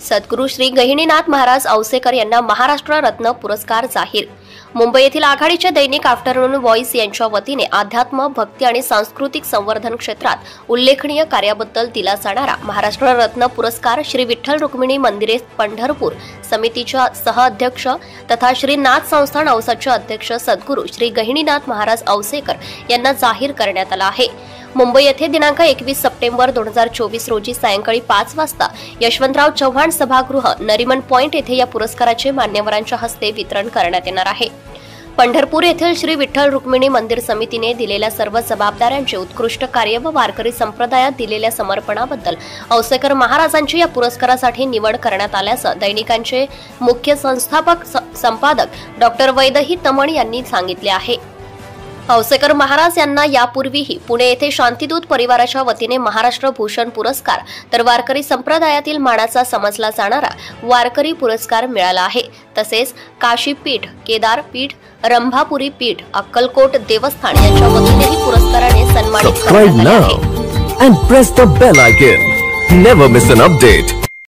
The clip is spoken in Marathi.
सद्गुरू श्री गहिनीनाथ महाराज औसेकर यांना महाराष्ट्र रत्न पुरस्कार जाहीर। मुंबई येथील आघाडीच्या दैनिक आफ्टरनून व्हॉइस यांच्या वतीने अध्यात्म, भक्ती आणि सांस्कृतिक संवर्धन क्षेत्रात उल्लेखनीय कार्याबद्दल दिला जाणारा महाराष्ट्र रत्न पुरस्कार श्री विठ्ठल रुक्मिणी मंदिरे पंढरपूर समितीच्या सहअध्यक्ष तथा श्री नाथ संस्थान औसाचे अध्यक्ष सद्गुरू श्री गहिनीनाथ महाराज औसेकर यांना जाहीर करण्यात आला आहे। मुंबई येथे दिनांक 21 सप्टेंबर 2024 रोजी सायंकाळी 5 वाजता यशवंतराव चव्हाण सभागृह नरिमन पॉइंट येथे या पुरस्काराचे मान्यवरांच्या हस्ते वितरण करण्यात येणार आहे। पंढरपूर येथील श्री विठ्ठल रुक्मिणी मंदिर समितीने दिलेल्या सर्व जबाबदाऱ्यांचे उत्कृष्ट कार्य व वारकरी संप्रदायात दिलेल्या समर्पणाबद्दल औसेकर महाराजांची या पुरस्कारासाठी निवड करण्यात आल्याचं दैनिकांचे मुख्य संस्थापक संपादक डॉक्टर वैदही तमण यांनी सांगितले आहे। औसेकर महाराज यांना यापूर्वीही पुणे येथे शांतिदूत परिवाराच्या वतीने महाराष्ट्र भूषण पुरस्कार तर वारकरी संप्रदायातील मानाचा समजला जाणारा वारकरी पुरस्कार मिळाला आहे। तसेच काशी पीठ, केदार पीठ, रंभापुरी पीठ, अक्कलकोट देवस्थान यांच्या वतीनेही पुरस्काराने सन्मानित करण्यात आले आहे। and press the bell icon. Never miss an update.